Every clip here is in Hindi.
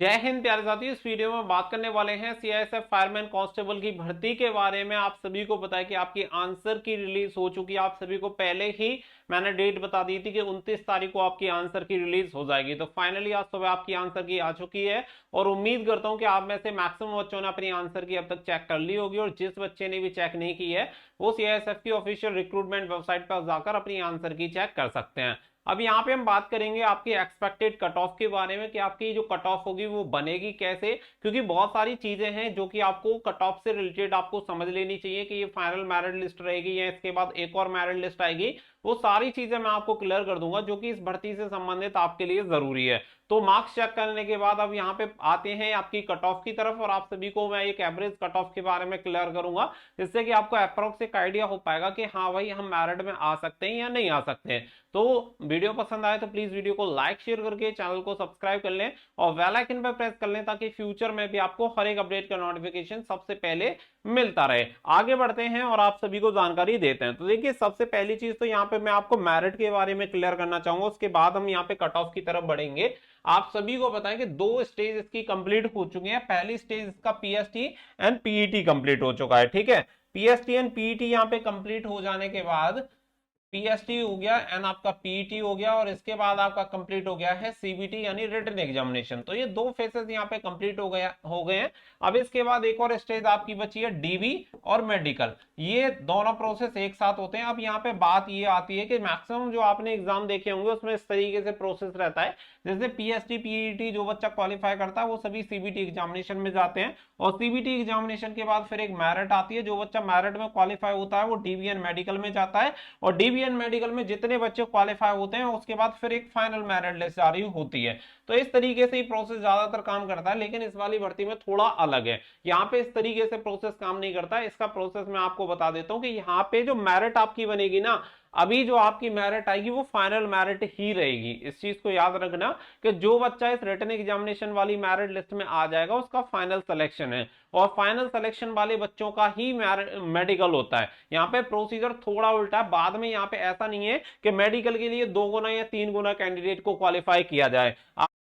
जय हिंद प्यारे साथियों। इस वीडियो में बात करने वाले हैं सीआईएसएफ फायरमैन कांस्टेबल की भर्ती के बारे में। आप सभी को पता है कि आपकी आंसर की रिलीज हो चुकी है। आप सभी को पहले ही मैंने डेट बता दी थी कि 29 तारीख को आपकी आंसर की रिलीज हो जाएगी। तो फाइनली आज सुबह आपकी आंसर की आ चुकी है और उम्मीद करता हूं कि आप में से मैक्सिमम बच्चों ने अपनी आंसर की अब तक चेक कर ली होगी, और जिस बच्चे ने भी चेक नहीं की है वो सीआईएसएफ की ऑफिशियल रिक्रूटमेंट वेबसाइट पर जाकर अपनी आंसर की चेक कर सकते हैं। अब यहाँ पे हम बात करेंगे आपकी एक्सपेक्टेड कट ऑफ के बारे में कि आपकी जो कट ऑफ होगी वो बनेगी कैसे, क्योंकि बहुत सारी चीजें हैं जो कि आपको कट ऑफ से रिलेटेड आपको समझ लेनी चाहिए कि ये फाइनल मेरिट लिस्ट रहेगी या इसके बाद एक और मेरिट लिस्ट आएगी। वो सारी चीजें मैं आपको क्लियर कर दूंगा जो कि इस भर्ती से संबंधित आपके लिए जरूरी है। तो मार्क्स चेक करने के बाद अब यहाँ पे आते हैं आपकी कट ऑफ की तरफ, और आप सभी को मैं एक एवरेज कट ऑफ के बारे में क्लियर करूंगा, जिससे कि आपको अप्रोक्स एक आइडिया हो पाएगा कि हाँ भाई हम मेरिट में आ सकते हैं या नहीं आ सकते हैं। तो वीडियो पसंद आए तो प्लीज वीडियो को लाइक शेयर करके चैनल को सब्सक्राइब कर लें और बेल आइकन पर प्रेस कर लें, ताकि फ्यूचर में भी आपको हर एक अपडेट का नोटिफिकेशन सबसे पहले मिलता रहे। आगे बढ़ते हैं और आप सभी को जानकारी देते हैं। तो देखिए, सबसे पहली चीज तो यहाँ पे मैं आपको मेरिट के बारे में क्लियर करना चाहूंगा, उसके बाद हम यहाँ पे कट ऑफ की तरफ बढ़ेंगे। आप सभी को बताएं कि दो स्टेज इसकी कंप्लीट हो चुकी हैं। पहली स्टेज इसका पीएसटी एंड पीईटी कंप्लीट हो चुका है, ठीक है। पीएसटी एंड पीईटी यहाँ पे कंप्लीट हो जाने के बाद पीएसटी हो गया एंड आपका पीईटी हो गया, और इसके बाद आपका कंप्लीट हो गया है सीबीटी यानी रिटन एग्जामिनेशन। तो ये दो फेसेस यहाँ पे कंप्लीट हो गए हैं। अब इसके बाद एक और स्टेज आपकी बची है डीबी और मेडिकल। ये दोनों प्रोसेस एक साथ होते हैं। अब यहाँ पे बात ये आती है कि मैक्सिमम जो आपने एग्जाम देखे होंगे उसमें इस तरीके से प्रोसेस रहता है, जैसे पीएसटी पीईटी जो बच्चा क्वालिफाई करता है वो सभी सीबीटी एग्जामिनेशन में जाते हैं, और सीबीटी एग्जामिनेशन के बाद फिर एक मेरिट आती है। जो बच्चा मेरिट में क्वालिफाई होता है वो डीबी एंड मेडिकल में जाता है, और डीबी एंड मेडिकल में जितने बच्चे क्वालिफाई होते हैं उसके बाद फिर एक फाइनल मेरिट लिस्ट जारी होती है। तो इस तरीके से ही प्रोसेस ज्यादातर काम करता है, लेकिन इस वाली भर्ती में थोड़ा अलग है। यहाँ पे इस तरीके से प्रोसेस काम नहीं करता। इसका प्रोसेस मैं आपको बता देता हूँ कि यहाँ पे जो मेरिट आपकी बनेगी ना, अभी जो आपकी मेरिट आएगी वो फाइनल मेरिट ही रहेगी। इस चीज को याद रखना कि जो बच्चा इस रिटन एग्जामिनेशन वाली मेरिट लिस्ट में आ जाएगा उसका फाइनल सिलेक्शन है, और फाइनल सिलेक्शन वाले बच्चों का ही मेडिकल होता है। यहाँ पे प्रोसीजर थोड़ा उल्टा है। बाद में यहाँ पे ऐसा नहीं है कि मेडिकल के लिए 2 गुना या 3 गुना कैंडिडेट को क्वालिफाई किया जाए।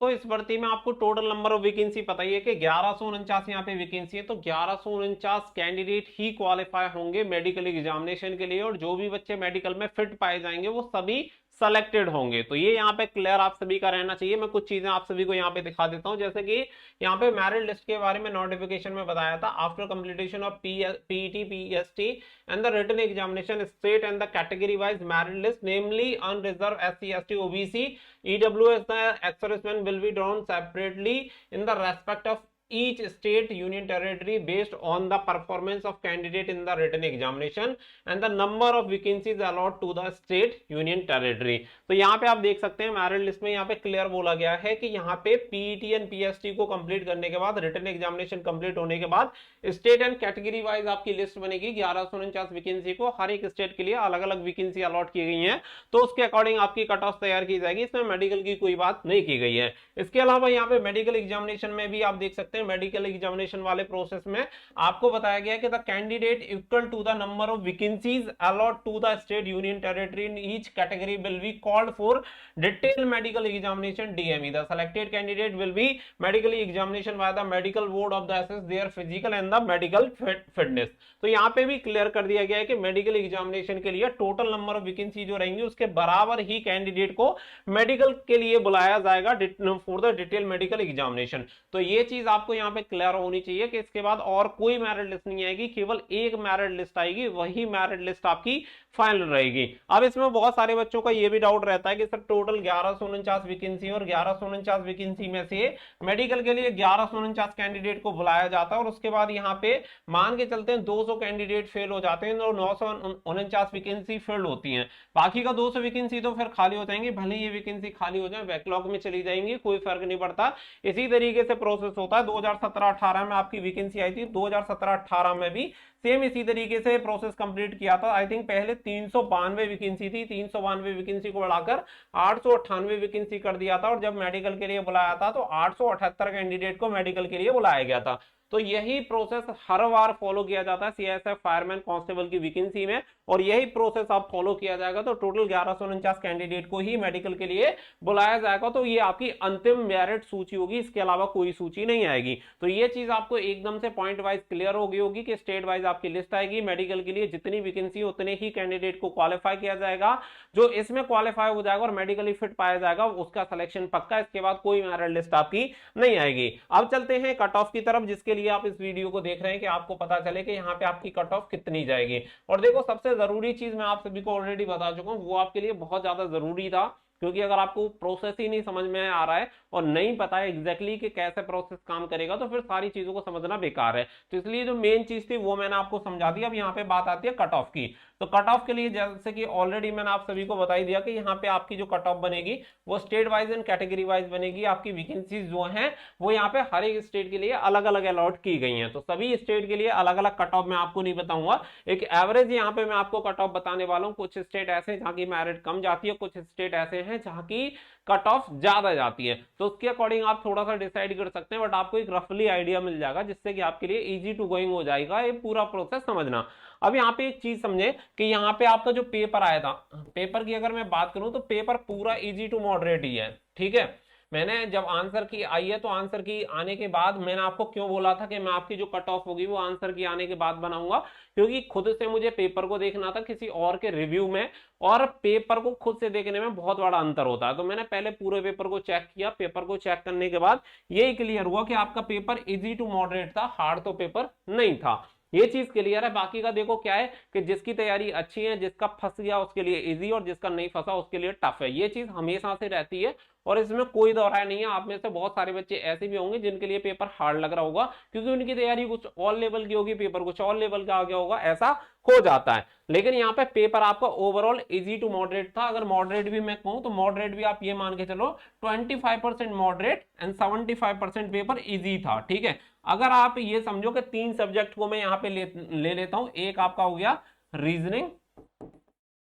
तो इस भर्ती में आपको टोटल नंबर ऑफ वैकेंसी पता ही है कि 1149 यहाँ पे वैकेंसी है। तो 1149 कैंडिडेट ही क्वालिफाई होंगे मेडिकल एग्जामिनेशन के लिए, और जो भी बच्चे मेडिकल में फिट पाए जाएंगे वो सभी सेलेक्टेड होंगे। तो ये यहाँ पे क्लियर आप सभी का रहना चाहिए। मैं कुछ चीजें आप सभी को यहाँ पे दिखा देता हूँ, जैसे कि यहाँ पे मेरिट लिस्ट के बारे में नोटिफिकेशन में बताया था, after completion of PET PST and the written examination state and the category wise merit list namely unreserve SC ST OBC EWS the ex-serviceman will be drawn separately in the respect of each state union territory based on the performance of candidate in the written examination and the number of vacancies allowed to the state union territory। तो यहाँ पे आप देख सकते हैं मेरिट लिस्ट में यहाँ पे क्लियर बोला गया है कि यहाँ पे पीईटी एंड पीएसटी को कंप्लीट करने के बाद, रिटन एग्जामिनेशन कंप्लीट होने के बाद स्टेट एंड कैटेगरी वाइज आपकी लिस्ट बनेगी। 1149 वैकेंसी को हर एक स्टेट के लिए अलग अलग वैकेंसी अलॉट की गई है, तो उसके अकॉर्डिंग आपकी कट ऑफ तैयार की जाएगी। इसमें मेडिकल की कोई बात नहीं की गई है। इसके अलावा यहाँ पे मेडिकल एग्जामिनेशन में भी आप देख सकते हैं, मेडिकल एग्जामिनेशन वाले प्रोसेस में आपको बताया गया कि the candidate equal to the number of vacancies allot to the state union territory in each category will be called for detail medical examination DME. The selected candidate will be medically examination by the medical board of the assess their physical and the medical fitness. तो यहाँ पे भी क्लियर कर दिया गया है कि मेडिकल एग्जामिनेशन के लिए टोटल नंबर ऑफ वैकेंसी जो रहेंगी उसके बराबर ही कैंडिडेट को मेडिकल के लिए बुलाया जाएगा for the detail medical examination. तो ये चीज आपको यहाँ पे क्लियर होनी चाहिए कि इसके बाद और कोई मेरिट लिस्ट नहीं आएगी, केवल एक मेरिट लिस्ट आएगी, वही मेरिट लिस्ट आपकी फाइनल रहेगी। अब इसमें बहुत सारे बच्चों का ये भी डाउट रहता है कि सर टोटल 1149 वैकेंसी और 1149 वैकेंसी में से मेडिकल के लिए 1149 कैंडिडेट को बुलाया जाता है, और उसके बाद यहाँ पे मान के चलते हैं 200 कैंडिडेट फेल हो जाते हैं और 949 वैकेंसी फिल होती हैं। बाकी का 200 वैकेंसी तो फिर खाली हो जाएंगे, भले ये वैकेंसी खाली हो जाए बैकलॉग में चली जाएंगी, कोई फर्क नहीं पड़ता। इसी तरीके से प्रोसेस होता है। 2017-18 में आपकी वैकेंसी आई थी, 2017-18 में भी सेम इसी तरीके से प्रोसेस कंप्लीट किया था। आई थिंक पहले 392 वैकेंसी थी, 392 वैकेंसी को बढ़ाकर 898 वैकेंसी कर दिया था, और जब मेडिकल के लिए बुलाया था तो 878 कैंडिडेट को मेडिकल के लिए बुलाया गया था। तो यही प्रोसेस हर बार फॉलो किया जाता है सीआईएसएफ फायरमैन कांस्टेबल की वैकेंसी में, और यही प्रोसेस आप फॉलो किया जाएगा तो टोटल 1149 कैंडिडेट को ही मेडिकल के लिए बुलाया जाएगा। तो ये आपकी अंतिम मेरिट सूची होगी, इसके अलावा कोई सूची नहीं आएगी। तो ये चीज आपको एकदम से पॉइंट वाइज क्लियर हो गई होगी कि स्टेट वाइज आपकी लिस्ट आएगी, मेडिकल के लिए जितनी वैकेंसी उतने ही कैंडिडेट को क्वालिफाई किया जाएगा। जो इसमें क्वालिफाई हो जाएगा और मेडिकली फिट पाया जाएगा उसका सिलेक्शन पक्का, इसके बाद कोई मेरिट लिस्ट आपकी नहीं आएगी। अब चलते हैं कट ऑफ की तरफ, जिसके लिए आप इस वीडियो को देख रहे हैं कि आपको पता चले कि यहाँ पे आपकी कट ऑफ कितनी जाएगी। और देखो, सबसे जरूरी चीज मैं आप सभी को ऑलरेडी बता चुका हूँ, वो आपके लिए बहुत ज्यादा जरूरी था, क्योंकि अगर आपको प्रोसेस ही नहीं समझ में आ रहा है और नहीं पता है एग्जैक्टली कि कैसे प्रोसेस काम करेगा तो फिर सारी चीजों को समझना बेकार है। तो इसलिए जो मेन चीज थी वो मैंने आपको समझा दी। अब यहाँ पे बात आती है कट ऑफ की। तो कट ऑफ के लिए जैसे कि ऑलरेडी मैंने आप सभी को बता ही दिया कि यहाँ पे आपकी जो कट ऑफ बनेगी वो state wise and category wise बनेगी। आपकी वैकेंसीज जो हैं वो यहाँ पे हर एक स्टेट के लिए अलग अलग अलॉट की गई हैं। तो सभी स्टेट के लिए अलग अलग कट ऑफ मैं आपको नहीं बताऊंगा, एक एवरेज यहाँ पे मैं आपको कट ऑफ बताने वाला हूँ। कुछ स्टेट ऐसे हैं जहाँ की मेरिट कम जाती है, कुछ स्टेट ऐसे हैं जहाँ की कट ऑफ ज्यादा जाती है, तो उसके अकॉर्डिंग आप थोड़ा सा डिसाइड कर सकते हैं। बट आपको एक रफली आइडिया मिल जाएगा जिससे कि आपके लिए इजी टू गोइंग हो जाएगा ये पूरा प्रोसेस समझना। अब यहाँ पे एक चीज समझे कि यहाँ पे आपका जो पेपर आया था, पेपर की अगर मैं बात करूं तो पेपर पूरा इजी टू मॉडरेट ही है, ठीक है। मैंने जब आंसर की आई है तो आंसर की आने के बाद मैंने आपको क्यों बोला था कि मैं आपकी जो कट ऑफ होगी वो आंसर की आने के बाद बनाऊंगा, क्योंकि खुद से मुझे पेपर को देखना था किसी और के रिव्यू में, और पेपर को खुद से देखने में बहुत बड़ा अंतर होता है। तो मैंने पहले पूरे पेपर को चेक किया, पेपर को चेक करने के बाद यही क्लियर हुआ कि आपका पेपर इजी टू मॉडरेट था, हार्ड तो पेपर नहीं था। ये चीज क्लियर है। बाकी का देखो क्या है कि जिसकी तैयारी अच्छी है, जिसका फंस गया उसके लिए इजी और जिसका नहीं फंसा उसके लिए टफ है। ये चीज हमेशा से रहती है और इसमें कोई दो राय नहीं है। आप में से बहुत सारे बच्चे ऐसे भी होंगे जिनके लिए पेपर हार्ड लग रहा होगा, क्योंकि उनकी तैयारी कुछ और लेवल की होगी, पेपर कुछ और लेवल का आ गया होगा, ऐसा हो जाता है। लेकिन यहाँ पे पेपर आपका ओवरऑल इजी टू मॉडरेट था। अगर मॉडरेट भी मैं कहूँ तो मॉडरेट भी आप ये मान के चलो 25% मॉडरेट एंड 75% पेपर इजी था, ठीक है। अगर आप ये समझो कि 3 सब्जेक्ट को मैं यहाँ पे ले लेता हूं, एक आपका हो गया रीजनिंग,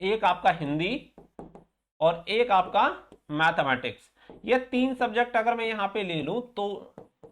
एक आपका हिंदी और एक आपका मैथमेटिक्स। ये 3 सब्जेक्ट अगर मैं यहाँ पे ले लूं तो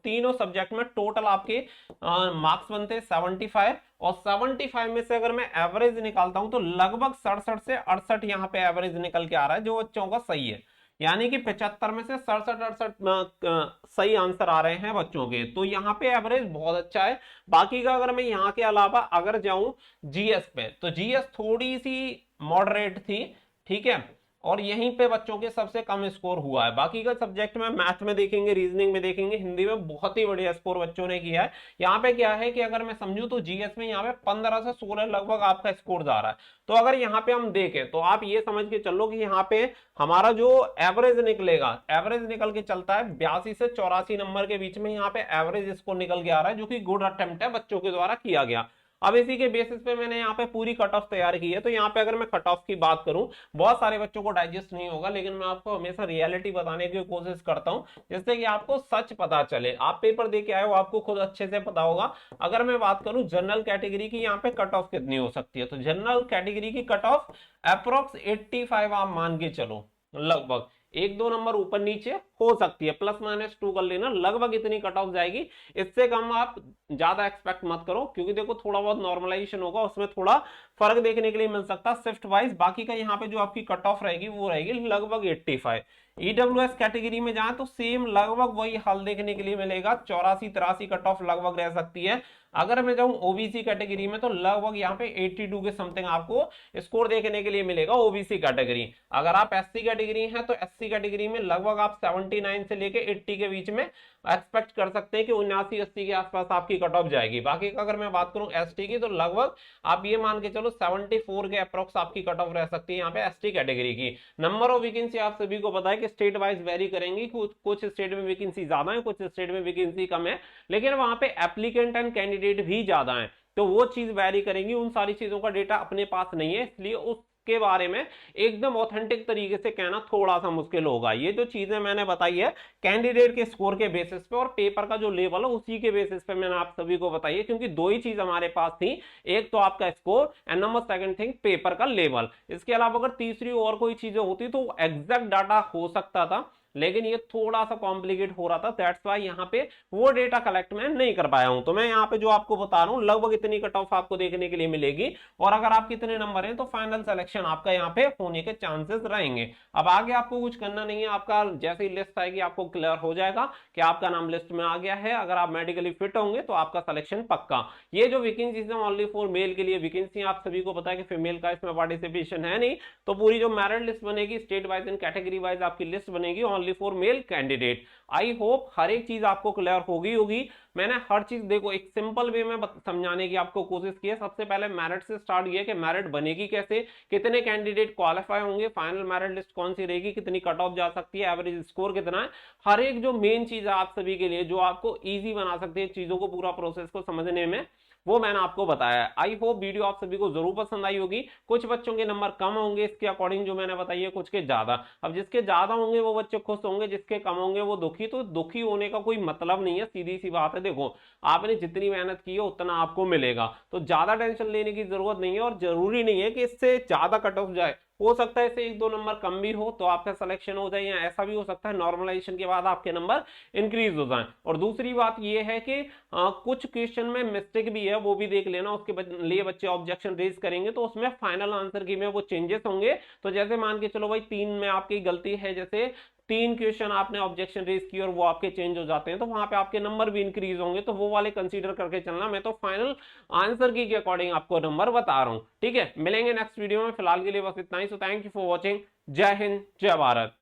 तीनों सब्जेक्ट में टोटल आपके मार्क्स बनते हैं 75, और 75 में से अगर मैं एवरेज निकालता हूं तो लगभग 67 से 68 यहाँ पे एवरेज निकल के आ रहा है, जो बच्चों का सही है। यानी कि 75 में से 67-68 सही आंसर आ रहे हैं बच्चों के, तो यहाँ पे एवरेज बहुत अच्छा है। बाकी का अगर मैं यहाँ के अलावा अगर जाऊं जीएस पे, तो जीएस थोड़ी सी मॉडरेट थी, ठीक है, और यहीं पे बच्चों के सबसे कम स्कोर हुआ है। बाकी का सब्जेक्ट में मैथ में देखेंगे, रीजनिंग में देखेंगे, हिंदी में बहुत ही बढ़िया स्कोर बच्चों ने किया है। यहाँ पे क्या है कि अगर मैं समझूं तो जीएस में यहाँ पे 15 से 16 लगभग आपका स्कोर जा रहा है। तो अगर यहाँ पे हम देखें तो आप ये समझ के चलो कि यहाँ पे हमारा जो एवरेज निकलेगा, एवरेज निकल के चलता है 82 से 84 नंबर के बीच में यहाँ पे एवरेज स्कोर निकल के आ रहा है, जो कि गुड अटेम्प्ट है बच्चों के द्वारा किया गया। अब इसी के बेसिस पे मैंने यहाँ पे पूरी कट ऑफ तैयार की है। तो यहाँ पे अगर मैं कट ऑफ की बात करूं, बहुत सारे बच्चों को डाइजेस्ट नहीं होगा, लेकिन मैं आपको हमेशा रियलिटी बताने की कोशिश करता हूं, जिससे कि आपको सच पता चले। आप पेपर दे के आए हो, आपको खुद अच्छे से पता होगा। अगर मैं बात करूं जनरल कैटेगरी की, यहाँ पे कट ऑफ कितनी हो सकती है, तो जनरल कैटेगरी की कट ऑफ अप्रोक्स 85 आप मान के चलो, लगभग 1-2 नंबर ऊपर नीचे हो सकती है, +-2 कर लेना, लगभग इतनी कट ऑफ जाएगी। इससे कम आप ज्यादा एक्सपेक्ट मत करो, क्योंकि देखो थोड़ा बहुत नॉर्मलाइजेशन होगा, उसमें थोड़ा फर्क देखने के लिए मिल सकता है शिफ्ट वाइज। बाकी का यहाँ पे जो आपकी कट ऑफ रहेगी वो रहेगी लगभग 85। ईडब्ल्यूएस कैटेगरी में जाए तो सेम लगभग वही हाल देखने के लिए मिलेगा, 84-83 कट ऑफ लगभग रह सकती है। अगर मैं जाऊं ओबीसी कैटेगरी में तो लगभग यहाँ पे 82 के समथिंग आपको स्कोर देखने के लिए मिलेगा ओबीसी कैटेगरी। अगर आप एससी कैटेगरी हैं तो एससी कैटेगरी में लगभग आप 79 से लेके 80 के बीच में एक्सपेक्ट कर सकते हैं कि 79-80 के आसपास आपकी कट ऑफ जाएगी। बाकी का अगर मैं बात करूं एसटी की, तो लगभग आप ये मान के चलो 74 के अप्रोक्स आपकी कट ऑफ रह सकती है यहाँ पे एसटी कैटेगरी की। नंबर ऑफ वैकेंसी आप सभी को पता है कि स्टेट वाइज वेरी करेंगी, कुछ स्टेट में वैकेंसी ज्यादा है, कुछ स्टेट में वैकेंसी कम है, लेकिन वहां पे एप्लीकेंट एंड कैंडिडेट भी ज्यादा है, तो वो चीज वेरी करेंगी। उन सारी चीजों का डेटा अपने पास नहीं है, इसलिए उस इसके बारे में एकदम ऑथेंटिक तरीके से कहना थोड़ा सा मुश्किल होगा। ये जो चीजें मैंने बताई है कैंडिडेट के स्कोर के बेसिस पे और पेपर का जो लेवल है उसी के बेसिस पे मैंने आप सभी को बताई है, क्योंकि दो ही चीज हमारे पास थी, एक तो आपका score and number second thing paper का लेवल। इसके अलावा अगर तीसरी और कोई चीजें होती तो एग्जैक्ट डाटा हो सकता था, लेकिन ये थोड़ा सा कॉम्प्लिकेट हो रहा था, दैट्स वाई यहाँ पे वो डेटा कलेक्ट मैं नहीं कर पाया हूं। तो मैं यहाँ पे जो आपको बता रहा हूँ लगभग इतनी कट ऑफ आपको देखने के लिए मिलेगी, और अगर आपके इतने नंबर हैं तो फाइनल सिलेक्शन आपका यहाँ पे होने के चांसेस रहेंगे। अब आगे आपको कुछ करना नहीं है, आपका जैसे ही लिस्ट आएगी आपको क्लियर हो जाएगा कि आपका नाम लिस्ट में आ गया है। अगर आप मेडिकली फिट होंगे तो आपका सिलेक्शन पक्का। ये जो वैकेंसी है ओनली फॉर मेल के लिए वैकेंसी, आप सभी को पता है कि फीमेल का इसमें पार्टिसिपेशन है नहीं, तो पूरी जो मेरिट लिस्ट बनेगी state wise and category wise आपकी लिस्ट बनेगी only for male candidate. I hope हर एक चीज आपको क्लियर होगी। मैंने हर चीज देखो एक सिंपल वे में समझाने की आपको कोशिश की है। सबसे पहले मेरिट से स्टार्ट किया कि मेरिट बनेगी कैसे, कितने कैंडिडेट क्वालिफाई होंगे, फाइनल मेरिट लिस्ट कौन सी रहेगी, कितनी कट ऑफ जा सकती है, एवरेज स्कोर कितना है, हर एक जो मेन चीज है आप सभी के लिए जो आपको इजी बना सकती है चीजों को पूरा प्रोसेस को समझने में, वो मैंने आपको बताया है। आई होप वीडियो आप सभी को जरूर पसंद आई होगी। कुछ बच्चों के नंबर कम होंगे इसके अकॉर्डिंग जो मैंने बताई है, कुछ के ज्यादा। अब जिसके ज्यादा होंगे वो बच्चे खुश होंगे, जिसके कम होंगे वो दुखी। तो दुखी होने का कोई मतलब नहीं है, सीधी सी बात है। देखो आपने जितनी मेहनत की है उतना आपको मिलेगा, तो ज्यादा टेंशन लेने की जरूरत नहीं है। और जरूरी नहीं है कि इससे ज्यादा कट ऑफ जाए, हो सकता है इससे एक दो नंबर कम भी हो तो आपका सिलेक्शन हो जाए, या ऐसा भी हो सकता है नॉर्मलाइजेशन के बाद आपके नंबर इंक्रीज हो जाए। और दूसरी बात ये है कि कुछ क्वेश्चन में मिस्टेक भी है, वो भी देख लेना, उसके लिए बच्चे ऑब्जेक्शन रेज करेंगे तो उसमें फाइनल आंसर की में वो चेंजेस होंगे। तो जैसे मान के चलो भाई 3 में आपकी गलती है, जैसे 3 क्वेश्चन आपने ऑब्जेक्शन रेज की और वो आपके चेंज हो जाते हैं, तो वहां पे आपके नंबर भी इंक्रीज होंगे, तो वो वाले कंसीडर करके चलना। मैं तो फाइनल आंसर की के अकॉर्डिंग आपको नंबर बता रहा हूं। ठीक है, मिलेंगे नेक्स्ट वीडियो में, फिलहाल के लिए बस इतना ही। So thank you for watching. जय हिंद, जय भारत।